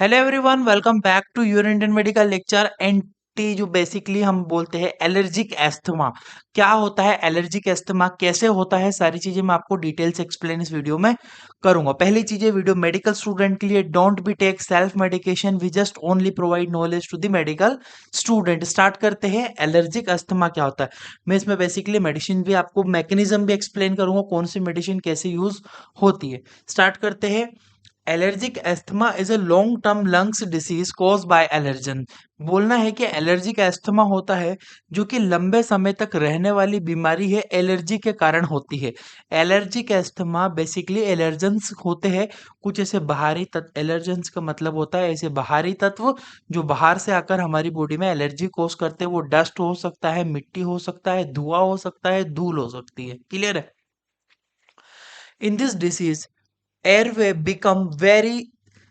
Hello everyone, welcome back to your Indian medical lecture. Anti जो basically हम बोलते हैं एलर्जिक एस्थमा। क्या होता है एलर्जिक एस्थमा, कैसे होता है, सारी चीजें मैं आपको डिटेल से एक्सप्लेन इस वीडियो में करूंगा। पहली चीजें, वीडियो मेडिकल स्टूडेंट के लिए, don't be take self medication, we just only provide knowledge to the medical student. Start करते हैं। एलर्जिक अस्थमा क्या होता है, मैं इसमें बेसिकली मेडिसिन भी आपको मैकेनिज्म भी एक्सप्लेन करूंगा, कौन सी मेडिसिन कैसे यूज होती है। स्टार्ट करते हैं। Allergic asthma is a long term lungs disease cause by allergen. बोलना है कि एलर्जिक एस्थमा होता है जो कि लंबे समय तक रहने वाली बीमारी है, एलर्जी के कारण होती है। एलर्जिक एस्थमा बेसिकली एलर्जेंस होते हैं, कुछ ऐसे बाहरी तत्व। एलर्जेंस का मतलब होता है ऐसे बाहरी तत्व जो बाहर से आकर हमारी बॉडी में एलर्जी कॉज करते हैं। वो डस्ट हो सकता है, मिट्टी हो सकता है, धुआं हो सकता है, धूल हो सकती है। क्लियर है। In this disease airway become very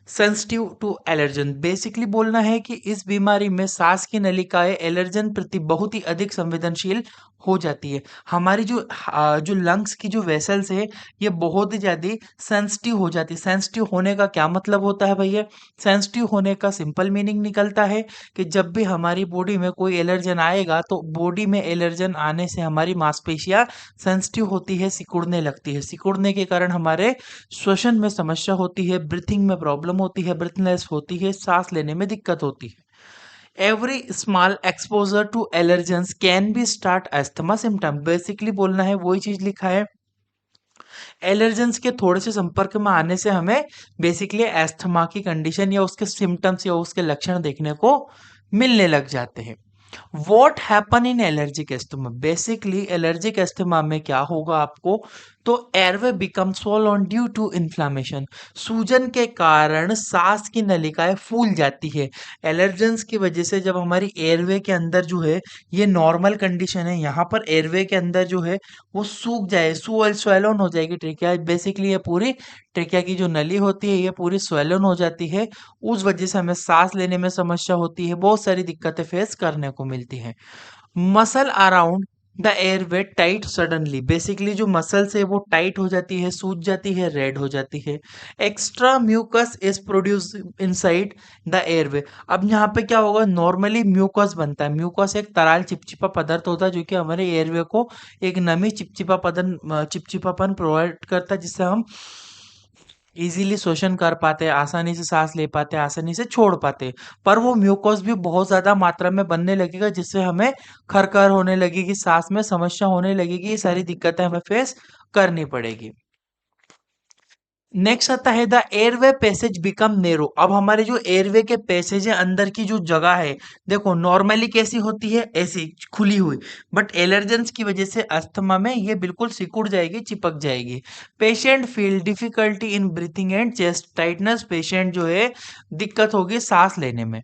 sensitive to allergen. Basically बोलना है कि इस बीमारी में सांस की नलिकाएं एलर्जन प्रति बहुत ही अधिक संवेदनशील हो जाती है। हमारी जो लंग्स की जो वेसल्स है, ये बहुत ही ज्यादा सेंसिटिव हो जाती है। सेंसिटिव होने का क्या मतलब होता है भैया? सेंसिटिव होने का सिंपल मीनिंग निकलता है कि जब भी हमारी बॉडी में कोई एलर्जन आएगा तो बॉडी में एलर्जन आने से हमारी मांसपेशियां सेंसिटिव होती है, सिकुड़ने लगती है। सिकुड़ने के कारण हमारे श्वसन में समस्या होती है, ब्रीथिंग में प्रॉब्लम होती है, ब्रीथनेस होती है, सांस लेने में दिक्कत होती है। Every small exposure to allergens can be start asthma symptom. Basically बोलना है वही चीज लिखा है, एलर्जेंस के थोड़े से संपर्क में आने से हमें बेसिकली एस्थमा की कंडीशन या उसके सिम्टम्स या उसके लक्षण देखने को मिलने लग जाते हैं। What happen in allergic asthma, basically allergic asthma में क्या होगा आपको, तो airway become swollen due to inflammation. सूजन के कारण सांस की नलिकाएं फूल जाती है। एलर्जेंस की वजह से जब हमारी एयरवे के अंदर जो है, ये नॉर्मल कंडीशन है, यहाँ पर एयरवे के अंदर जो है वो सूख जाए, स्वेलन हो जाएगी ट्रेकिया। बेसिकली ये पूरी ट्रेकिया की जो नली होती है ये पूरी स्वेलन हो जाती है। उस वजह से हमें सांस लेने में समस्या होती है, बहुत सारी दिक्कतें फेस करने को मिलती हैं। Muscle around the airway tight suddenly. Basically जो मसल्स है वो टाइट हो जाती है, सूज जाती है, रेड हो जाती है। Extra mucus is produce inside the airway. अब यहाँ पे क्या होगा, नॉर्मली म्यूकस बनता है। म्यूकस एक तरल चिपचिपा पदार्थ होता है जो कि हमारे एयरवे को एक नमी चिपचिपापन प्रोवाइड करता है, जिससे हम इजीली श्वसन कर पाते हैं, आसानी से सांस ले पाते हैं, आसानी से छोड़ पाते हैं। पर वो म्यूकोस भी बहुत ज्यादा मात्रा में बनने लगेगा, जिससे हमें खरखर होने लगेगी, सांस में समस्या होने लगेगी, ये सारी दिक्कतें हमें फेस करनी पड़ेगी। नेक्स्ट आता है the airway passage become narrow. अब हमारे जो एयरवे के पैसेज है, अंदर की जो जगह है, देखो नॉर्मली कैसी होती है, ऐसी खुली हुई। बट एलर्जेंस की वजह से अस्थमा में ये बिल्कुल सिकुड़ जाएगी, चिपक जाएगी। Patient feel difficulty in breathing and chest tightness. Patient जो है दिक्कत होगी सांस लेने में।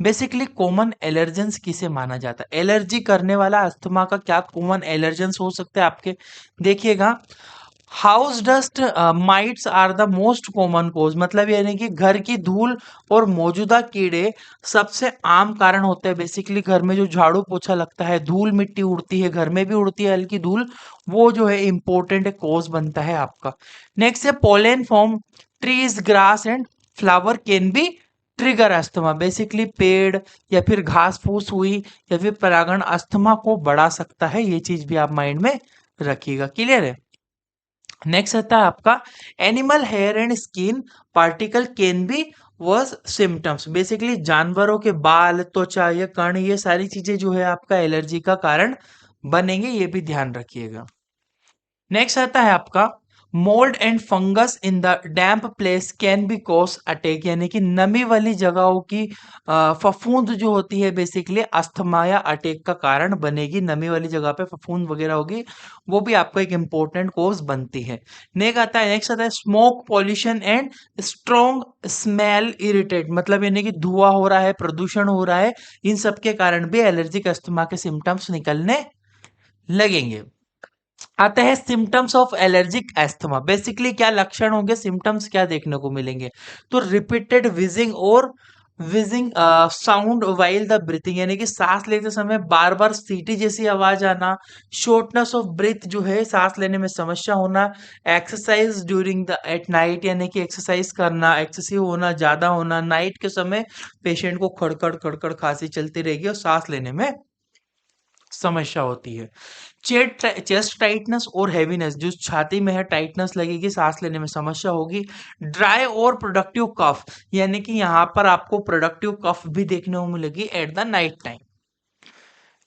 बेसिकली कॉमन एलर्जेंस किसे माना जाता है, एलर्जी करने वाला अस्थमा का क्या कॉमन एलर्जेंस हो सकते हैं आपके, देखिएगा। House dust mites are the most common cause. मतलब यानी कि घर की धूल और मौजूदा कीड़े सबसे आम कारण होते हैं। बेसिकली घर में जो झाड़ू पोछा लगता है, धूल मिट्टी उड़ती है, घर में भी उड़ती है हल्की धूल, वो जो है इंपॉर्टेंट कोज बनता है आपका। नेक्स्ट है pollen from trees, grass and flower can be trigger asthma. Basically पेड़ या फिर घास फूस हुई या फिर परागण अस्थमा को बढ़ा सकता है, ये चीज भी आप माइंड में रखिएगा। क्लियर है। नेक्स्ट आता है आपका animal hair and skin particle can be worse symptoms. Basically जानवरों के बाल, त्वचा या कण, ये सारी चीजें जो है आपका एलर्जी का कारण बनेंगे, ये भी ध्यान रखिएगा। नेक्स्ट आता है आपका mould and fungus in the damp place can be cause attack. यानी कि नमी वाली जगहों की फफूंद जो होती है बेसिकली अस्थमा या अटैक का कारण बनेगी। नमी वाली जगह पे फफूंद वगैरह होगी, वो भी आपको एक इंपॉर्टेंट कॉज बनती है। नेक्स्ट आता है smoke pollution and strong smell irritate. मतलब यानी कि धुआं हो रहा है, प्रदूषण हो रहा है, इन सब के कारण भी एलर्जिक अस्थमा के सिम्टम्स निकलने लगेंगे। आते हैं symptoms of allergic asthma. Basically क्या लक्षण होंगे, सिम्टम्स क्या देखने को मिलेंगे, तो रिपीटेड विजिंग और wheezing sound while the breathing, यानी कि सांस लेते समय बार बार सीटी जैसी आवाज आना, शॉर्टनेस ऑफ ब्रीथ जो है सांस लेने में समस्या होना, exercise during the at night, यानी कि एक्सरसाइज करना एक्सेसिव होना, ज्यादा होना, नाइट के समय पेशेंट को खड़खड़ खड़खड़ खांसी चलती रहेगी और सांस लेने में समस्या होती है। चेस्ट टाइटनेस और हैवीनेस, जो छाती में है टाइटनेस लगेगी, सांस लेने में समस्या होगी। ड्राई और प्रोडक्टिव कफ, यानी कि यहाँ पर आपको प्रोडक्टिव कफ भी देखने को मिलेगी at the night time.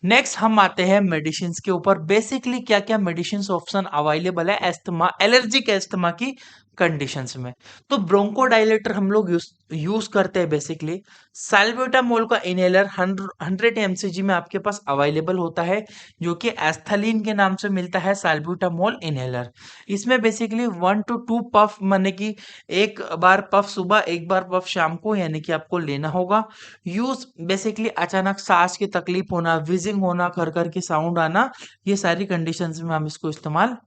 Next हम आते हैं मेडिसिन के ऊपर। बेसिकली क्या क्या मेडिसिन ऑप्शन अवेलेबल है एस्थमा, एलर्जिक एस्थमा की कंडीशंस में। तो ब्रोंकोडायलेटर हम लोग यूज करते हैं बेसिकली। साल्ब्यूटामोल का इनहेलर 100 mcg में आपके पास अवेलेबल होता है, जो कि एस्थलीन के नाम से मिलता है, साल्ब्यूटामोल इनहेलर। इसमें बेसिकली 1 to 2 पफ, माने कि एक बार पफ सुबह एक बार पफ शाम को, यानी कि आपको लेना होगा। यूज बेसिकली अचानक सांस की तकलीफ होना, विजिंग होना, खर खर की साउंड आना, ये सारी कंडीशंस में हम इसको इस्तेमाल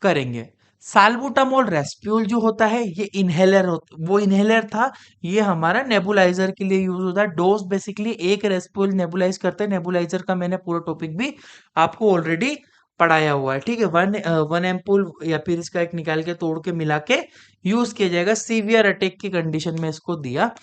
करेंगे। साल्बुटामोल रेस्प्यूल जो होता है ये इनहेलर वो इनहेलर था, ये हमारा नेबुलाइजर के लिए यूज होता है। डोज बेसिकली एक रेस्प्यूल नेबुलाइज करते हैं, नेबुलाइजर का मैंने पूरा टॉपिक भी आपको ऑलरेडी पढ़ाया हुआ है, ठीक है। वन एम्पूल या फिर इसका एक निकाल के तोड़ के मिला के यूज किया जाएगा, सीवियर अटैक की कंडीशन में इसको दिया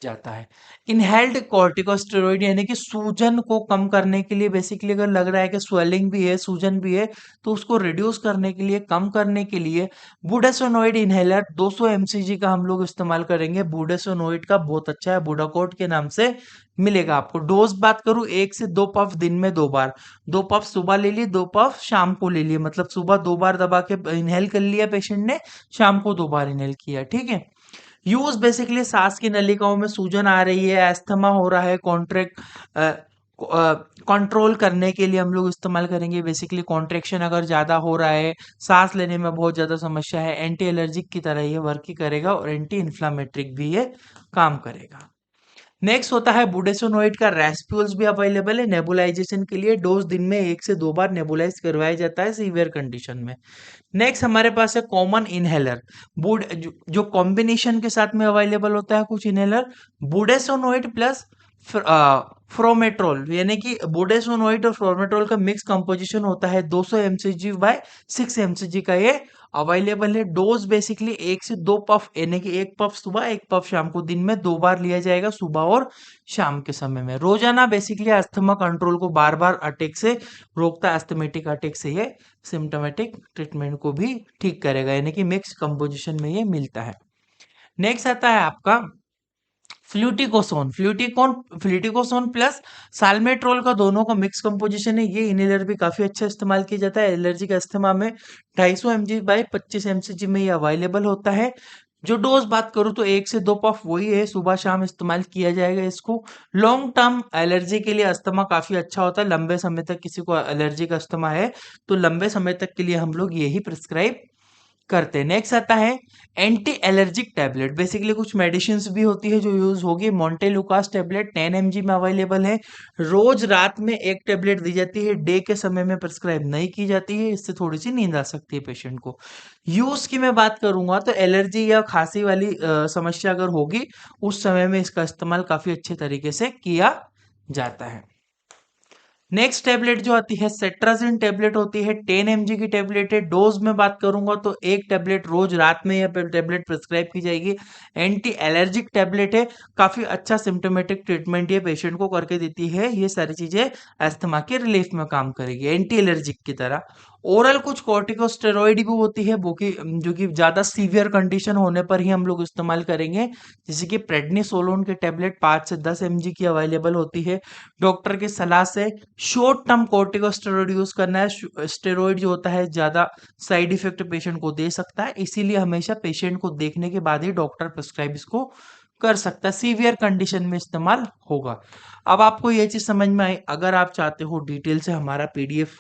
जाता है। इनहेल्ड कॉर्टिकोस्टेरॉइड, यानी कि सूजन को कम करने के लिए, बेसिकली अगर लग रहा है कि स्वेलिंग भी है सूजन भी है, तो उसको रिड्यूस करने के लिए, कम करने के लिए बुडासोनोइड इनहेलर 200 mcg का हम लोग इस्तेमाल करेंगे। बुडासोनोइड का बहुत अच्छा है, बुडाकोट के नाम से मिलेगा आपको। डोज बात करूं, 1 से 2 पफ दिन में 2 बार, 2 पफ सुबह ले लिए, 2 पफ शाम को ले लिए, मतलब सुबह 2 बार दबा के इनहेल कर लिया पेशेंट ने, शाम को 2 बार इनहेल किया, ठीक है। यूज बेसिकली सांस की नलिकाओं में सूजन आ रही है, एस्थमा हो रहा है, कॉन्ट्रैक्ट कंट्रोल करने के लिए हम लोग इस्तेमाल करेंगे। बेसिकली कॉन्ट्रेक्शन अगर ज्यादा हो रहा है, सांस लेने में बहुत ज्यादा समस्या है, एंटी एलर्जिक की तरह ये वर्क ही करेगा और एंटी इन्फ्लामेट्रिक भी ये काम करेगा। नेक्स्ट होता है बुडेसोनोइड का रेस्प्यूल्स भी अवेलेबल है नेबुलाइजेशन के लिए। डोज दिन में 1 से 2 बार नेबुलाइज करवाया जाता है सीवियर कंडीशन में। नेक्स्ट हमारे पास है कॉमन इनहेलर, बुड जो कॉम्बिनेशन के साथ में अवेलेबल होता है कुछ इनहेलर, बुडेसोनोइड प्लस फ्रोमेट्रोल, यानी कि बुडेसोनोइड और फ्रोमेट्रोल का मिक्स कंपोजिशन होता है। 200 mcg बाय 6 mcg का ये अवेलेबल है। डोज बेसिकली 1 से 2 पफ, यानी कि 1 पफ सुबह 1 पफ शाम को, दिन में 2 बार लिया जाएगा, सुबह और शाम के समय में। रोजाना बेसिकली अस्थमा कंट्रोल को बार बार अटैक से रोकता है, अस्थमेटिक अटैक से ये सिम्टोमेटिक ट्रीटमेंट को भी ठीक करेगा, यानी कि मिक्स कंपोजिशन में ये मिलता है। नेक्स्ट आता है आपका फ्लूटिकोसोन, फ्लूटिकोसोन प्लस साल्मेट्रोल का दोनों का मिक्स कंपोजिशन है। ये इनहेलर भी काफी अच्छा इस्तेमाल किया जाता है एलर्जिक अस्थमा में। 250 mg बाई 25 mcg में ये अवेलेबल होता है। जो डोज बात करूँ तो 1 से 2 पफ वही है, सुबह शाम इस्तेमाल किया जाएगा इसको। लॉन्ग टर्म एलर्जी के लिए अस्थमा काफी अच्छा होता है, लंबे समय तक किसी को एलर्जिक अस्थमा है तो लंबे समय तक के लिए हम लोग यही प्रिस्क्राइब करते हैं। नेक्स्ट आता है एंटी एलर्जिक टैबलेट, बेसिकली कुछ मेडिसिन भी होती है जो यूज होगी। मोंटेलुकास टैबलेट 10 mg में अवेलेबल है, रोज रात में एक टैबलेट दी जाती है, डे के समय में प्रिस्क्राइब नहीं की जाती है, इससे थोड़ी सी नींद आ सकती है पेशेंट को। यूज की मैं बात करूंगा तो एलर्जी या खांसी वाली समस्या अगर होगी उस समय में इसका इस्तेमाल काफी अच्छे तरीके से किया जाता है। नेक्स्ट टेबलेट जो आती है सेट्राजिन टेबलेट होती है, 10 mg की टेबलेट है। डोज में बात करूंगा तो एक टेबलेट रोज रात में यह टेबलेट प्रिस्क्राइब की जाएगी। एंटी एलर्जिक टेबलेट है, काफी अच्छा सिम्टोमेटिक ट्रीटमेंट ये पेशेंट को करके देती है। ये सारी चीजें अस्थमा के रिलीफ में काम करेगी एंटी एलर्जिक की तरह। ओरल कुछ कॉर्टिकोस्टेरॉइड भी होती है वो जो कि ज्यादा सीवियर कंडीशन होने पर ही हम लोग इस्तेमाल करेंगे, जैसे कि प्रेडनिसोलोन के टेबलेट 5 से 10 mg की अवेलेबल होती है। डॉक्टर की सलाह से शॉर्ट टर्म कॉर्टिकोस्टेरॉइड यूज करना है। स्टेरॉइड जो होता है ज्यादा साइड इफेक्ट पेशेंट को दे सकता है, इसीलिए हमेशा पेशेंट को देखने के बाद ही डॉक्टर प्रिस्क्राइब इसको कर सकता है, सीवियर कंडीशन में इस्तेमाल होगा। अब आपको ये चीज समझ में आई। अगर आप चाहते हो डिटेल से हमारा पीडीएफ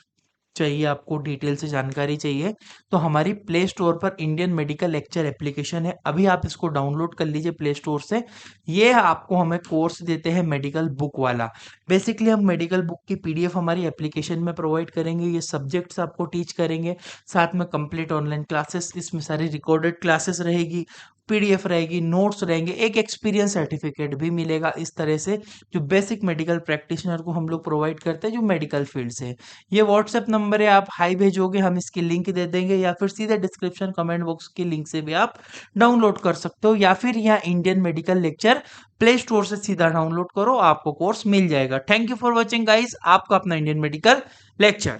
चाहिए, आपको डिटेल से जानकारी चाहिए, तो हमारी प्ले स्टोर पर इंडियन मेडिकल लेक्चर एप्लीकेशन है, अभी आप इसको डाउनलोड कर लीजिए प्ले स्टोर से। ये आपको हमें कोर्स देते हैं मेडिकल बुक वाला। बेसिकली हम मेडिकल बुक की पीडीएफ हमारी एप्लीकेशन में प्रोवाइड करेंगे, ये सब्जेक्ट्स आपको टीच करेंगे, साथ में कंप्लीट ऑनलाइन क्लासेस, इसमें सारी रिकॉर्डेड क्लासेस रहेगी, पीडीएफ रहेगी, नोट्स रहेंगे, एक एक्सपीरियंस सर्टिफिकेट भी मिलेगा इस तरह से, जो बेसिक मेडिकल प्रैक्टिशनर को हम लोग प्रोवाइड करते हैं जो मेडिकल फील्ड से। ये व्हाट्सएप नंबर है, आप हाई भेजोगे हम इसकी लिंक दे देंगे, या फिर सीधे डिस्क्रिप्शन कमेंट बॉक्स की लिंक से भी आप डाउनलोड कर सकते हो, या फिर यहाँ Indian medical lecture play store से सीधा डाउनलोड करो, आपको कोर्स मिल जाएगा। Thank you for watching guys, आपका अपना इंडियन मेडिकल लेक्चर।